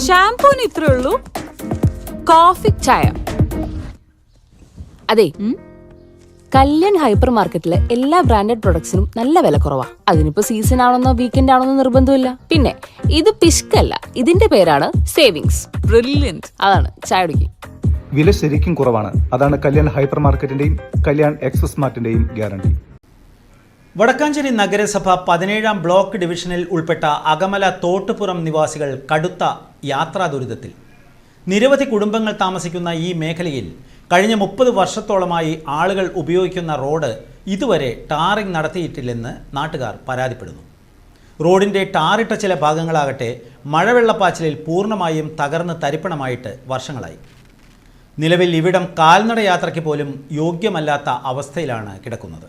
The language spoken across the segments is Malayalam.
ഷാംപൂന് ഇത്രേ ഉള്ളൂ, കോഫി ചായ. അതെ, കല്യാൺ ഹൈപ്പർ മാർക്കറ്റിലെ എല്ലാ ബ്രാൻഡഡ് പ്രൊഡക്ട്സിനും നല്ല വില കുറവാ. അതിനിപ്പോ സീസൺ ആണെന്നോ വീക്കെൻഡ് ആണെന്നോ നിർബന്ധമില്ല. പിന്നെ ഇത് പിഷ്കല്ല, ഇതിന്റെ പേരാണ് സേവിങ്സ്. ബ്രില്യന്റ്. അതാണ് ചായ കുടിക്കും. വില ശരിക്കും കുറവാണ്. അതാണ് കല്യാൺ ഹൈപ്പർ മാർക്കറ്റിന്റെയും കല്യാൺ എക്സ്പ്രസ് മാർട്ടിന്റെയും ഗ്യാരണ്ടി. വടക്കാഞ്ചേരി നഗരസഭ 17-ാം ബ്ലോക്ക് ഡിവിഷനിൽ ഉൾപ്പെട്ട അകമല തോട്ടുപുറം നിവാസികൾ കടുത്ത യാത്രാ ദുരിതത്തിൽ. നിരവധി കുടുംബങ്ങൾ താമസിക്കുന്ന ഈ മേഖലയിൽ കഴിഞ്ഞ 30 വർഷത്തോളമായി ആളുകൾ ഉപയോഗിക്കുന്ന റോഡ് ഇതുവരെ ടാറിംഗ് നടത്തിയിട്ടില്ലെന്ന് നാട്ടുകാർ പരാതിപ്പെടുന്നു. റോഡിൻ്റെ ടാറിട്ട ചില ഭാഗങ്ങളാകട്ടെ മഴവെള്ളപ്പാച്ചിലിൽ പൂർണ്ണമായും തകർന്ന് തരിപ്പണമായിട്ട് വർഷങ്ങളായി. നിലവിൽ ഇവിടം കാൽനട യാത്രയ്ക്ക് പോലും യോഗ്യമല്ലാത്ത അവസ്ഥയിലാണ് കിടക്കുന്നത്.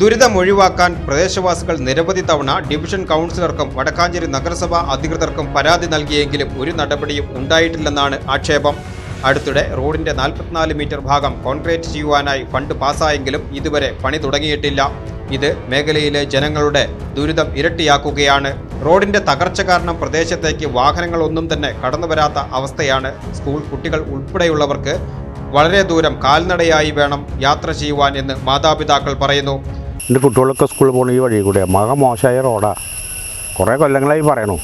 ദുരിതം ഒഴിവാക്കാൻ പ്രദേശവാസികൾ നിരവധി തവണ ഡിവിഷൻ കൗൺസിലർക്കും വടക്കാഞ്ചേരി നഗരസഭാ അധികൃതർക്കും പരാതി നൽകിയെങ്കിലും ഒരു നടപടിയും ഉണ്ടായിട്ടില്ലെന്നാണ് ആക്ഷേപം. അടുത്തിടെ റോഡിന്റെ 44 മീറ്റർ ഭാഗം കോൺക്രീറ്റ് ചെയ്യുവാനായി ഫണ്ട് പാസ്സായെങ്കിലും ഇതുവരെ പണി തുടങ്ങിയിട്ടില്ല. ഇത് മേഖലയിലെ ജനങ്ങളുടെ ദുരിതം ഇരട്ടിയാക്കുകയാണ്. റോഡിന്റെ തകർച്ച കാരണം പ്രദേശത്തേക്ക് വാഹനങ്ങളൊന്നും തന്നെ കടന്നുവരാത്ത അവസ്ഥയാണ്. സ്കൂൾ കുട്ടികൾ ഉൾപ്പെടെയുള്ളവർക്ക് വളരെ ദൂരം കാൽനടയായി വേണം യാത്ര ചെയ്യുവാൻ എന്ന് മാതാപിതാക്കൾ പറയുന്നു. എൻ്റെ കുട്ടികളൊക്കെ സ്കൂളിൽ പോകുന്ന ഈ വഴി കൂടെ മോശമായ റോഡാണ്. കുറേ കൊല്ലങ്ങളായി പറയണു.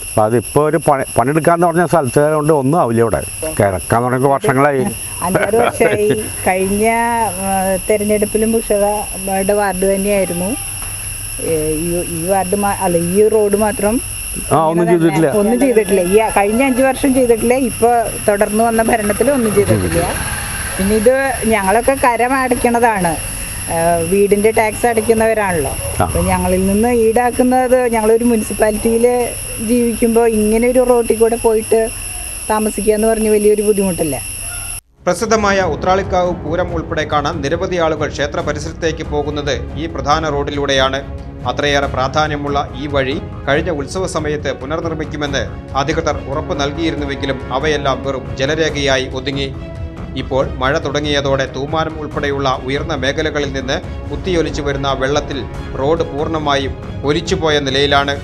അപ്പോൾ അതിപ്പോൾ ഒരു പണിയെടുക്കാന്ന് പറഞ്ഞ സ്ഥലത്ത് കൊണ്ട് ഒന്നും ആവില്ല. ഇവിടെ കിടക്കാൻ തുടങ്ങിയ വർഷങ്ങളായി, 5-6 വർഷമായി. കഴിഞ്ഞ തെരഞ്ഞെടുപ്പിലും ബുഷറയുടെ വാർഡ് തന്നെയായിരുന്നു. ഈ വാർഡ് ഈ റോഡ് മാത്രം ഒന്നും ചെയ്തിട്ടില്ല. ഈ കഴിഞ്ഞ 5 വർഷം ചെയ്തിട്ടില്ല. ഇപ്പോൾ തുടർന്ന് വന്ന ഭരണത്തിൽ ഒന്നും ചെയ്തിട്ടില്ല. പിന്നെ ഇത് ഞങ്ങളൊക്കെ കരം അടയ്ക്കണതാണ്, വീടിൻ്റെ ടാക്സ് അടയ്ക്കുന്നവരാണല്ലോ. അപ്പോൾ ഞങ്ങളിൽ നിന്ന് ഈടാക്കുന്നത്, ഞങ്ങളൊരു മുനിസിപ്പാലിറ്റിയിൽ ജീവിക്കുമ്പോൾ ഇങ്ങനെ ഒരു റോട്ടിൽ കൂടെ പോയിട്ട് താമസിക്കുക എന്ന് പറഞ്ഞ് വലിയൊരു ബുദ്ധിമുട്ടല്ലേ. പ്രസിദ്ധമായ ഉത്രാളിക്കാവ് പൂരം ഉൾപ്പെടെ കാണാൻ നിരവധി ആളുകൾ ക്ഷേത്ര പരിസരത്തേക്ക് പോകുന്നത് ഈ പ്രധാന റോഡിലൂടെയാണ്. അത്രയേറെ പ്രാധാന്യമുള്ള ഈ വഴി കഴിഞ്ഞ ഉത്സവ സമയത്ത് പുനർനിർമ്മിക്കുമെന്ന് അധികൃതർ ഉറപ്പ് നൽകിയിരുന്നുവെങ്കിലും അവയെല്ലാം വെറും ജലരേഖയായി ഒതുങ്ങി. ഇപ്പോൾ മഴ തുടങ്ങിയതോടെ തൂമാനം ഉൾപ്പെടെയുള്ള ഉയർന്ന മേഖലകളിൽ നിന്ന് കുത്തിയൊലിച്ചു വരുന്ന വെള്ളത്തിൽ റോഡ് പൂർണ്ണമായും ഒലിച്ചുപോയ നിലയിലാണ്.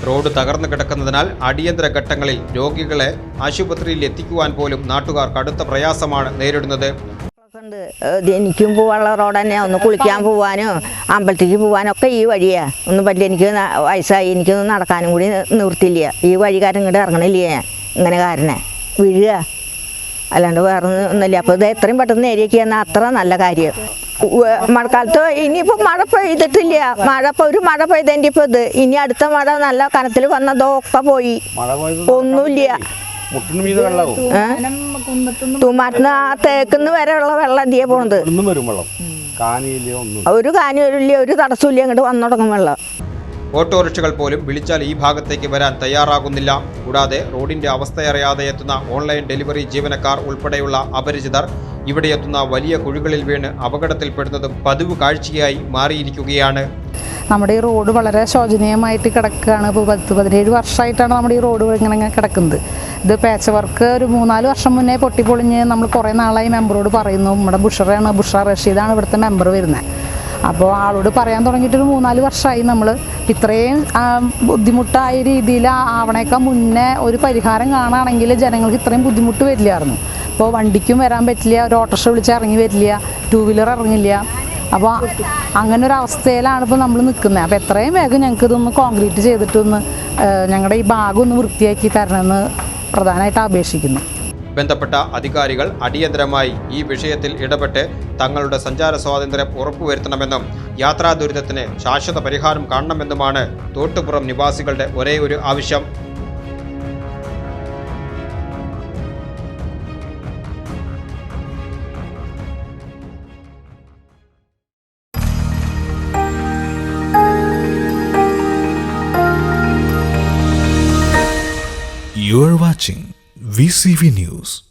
റോഡ് തകർന്നു കിടക്കുന്നതിനാൽ അടിയന്തര ഘട്ടങ്ങളിൽ രോഗികളെ ആശുപത്രിയിൽ എത്തിക്കുവാൻ പോലും നാട്ടുകാർ കടുത്ത പ്രയാസമാണ് നേരിടുന്നത്. എനിക്കും പോകാനുള്ള റോഡ് തന്നെ. ഒന്ന് കുളിക്കാൻ പോകാനും അമ്പലത്തേക്ക് പോകാനും ഒക്കെ ഈ വഴിയാണ്. ഒന്നും പറ്റില്ല. എനിക്ക് വയസ്സായി, എനിക്കൊന്നും നടക്കാനും കൂടി നിവൃത്തിയില്ല. ഈ വഴിക്കാരൻ ഇങ്ങോട്ട് ഇറങ്ങണില്ല. ഇങ്ങനെ കാരനെ വീഴുക അല്ലാണ്ട് വേറെ ഒന്നുമില്ല. അപ്പോൾ ഇത് എത്രയും പെട്ടെന്ന് ഏരിയക്ക് എന്നാൽ അത്ര നല്ല കാര്യം. മഴക്കാലത്ത് ഇനിയിപ്പോൾ മഴ പെയ്തിട്ടില്ല. ഒരു മഴ പെയ്തതിൻ്റെ ഇപ്പോൾ ഇത് ഇനി അടുത്ത മഴ നല്ല കനത്തിൽ വന്നതൊക്കെ പോയി, ഒന്നുമില്ല. തുമാറ്റിന് ആ തേക്കുന്ന് വരെയുള്ള വെള്ളം എന്തിയാ പോണത്. ഒരു കാനിയില്ല, ഒരു തടസ്സമില്ല. അങ്ങോട്ട് വന്നു തുടങ്ങും വെള്ളം. ഓട്ടോറിക്ഷകൾ പോലും വിളിച്ചാൽ ഈ ഭാഗത്തേക്ക് വരാൻ തയ്യാറാകുന്നില്ല. കൂടാതെ റോഡിന്റെ അവസ്ഥയറിയാതെ എത്തുന്ന ഓൺലൈൻ ഡെലിവറി ജീവനക്കാർ ഉൾപ്പെടെയുള്ള അപരിചിതർ ഇവിടെ എത്തുന്ന വലിയ കുഴികളിൽ വീണ് അപകടത്തിൽപ്പെടുന്നതും പതിവ് കാഴ്ചയായി മാറിയിരിക്കുകയാണ്. നമ്മുടെ ഈ റോഡ് വളരെ ശോചനീയമായിട്ട് കിടക്കുകയാണ്. ഇപ്പോൾ 10-17 വർഷമായിട്ടാണ് നമ്മുടെ ഈ റോഡ് ഇങ്ങനെ കിടക്കുന്നത്. ഇത് പാച്ച് വർക്ക് ഒരു 3-4 വർഷം മുന്നേ പൊട്ടിപ്പൊളിഞ്ഞ് നമ്മൾ കുറേ നാളായി മെമ്പറോട് പറയുന്നു. നമ്മുടെ ബുഷറ റഷീദാണ് ഇവിടുത്തെ മെമ്പർ വരുന്നത്. അപ്പോൾ ആളോട് പറയാൻ തുടങ്ങിയിട്ടൊരു 3-4 വർഷമായി. നമ്മൾ ഇത്രയും ബുദ്ധിമുട്ടായ രീതിയിൽ ആവണേക്കാൾ മുന്നേ ഒരു പരിഹാരം കാണുകയാണെങ്കിൽ ജനങ്ങൾക്ക് ഇത്രയും ബുദ്ധിമുട്ട് വരില്ലായിരുന്നു. ഇപ്പോൾ വണ്ടിക്കും വരാൻ പറ്റില്ല, ഒരു ഓട്ടോറിക്ഷ വിളിച്ചാൽ ഇറങ്ങി വരില്ല, 2 വീലർ ഇറങ്ങില്ല. അപ്പോൾ അങ്ങനെ ഒരു അവസ്ഥയിലാണ് ഇപ്പോൾ നമ്മൾ നിൽക്കുന്നത്. അപ്പോൾ എത്രയും വേഗം ഞങ്ങൾക്ക് ഇതൊന്ന് കോൺക്രീറ്റ് ചെയ്തിട്ടൊന്ന് ഞങ്ങളുടെ ഈ ഭാഗം ഒന്ന് വൃത്തിയാക്കി തരണമെന്ന് പ്രധാനമായിട്ട് അപേക്ഷിക്കുന്നു. ബന്ധപ്പെട്ട അധികാരികൾ അടിയന്തരമായി ഈ വിഷയത്തിൽ ഇടപെട്ട് തങ്ങളുടെ സഞ്ചാര സ്വാതന്ത്ര്യം ഉറപ്പുവരുത്തണമെന്നും യാത്രാ ദുരിതത്തിന് ശാശ്വത പരിഹാരം കാണണമെന്നുമാണ് തോട്ടുപുറം നിവാസികളുടെ ഒരേയൊരു ആവശ്യം. You are watching VCV News.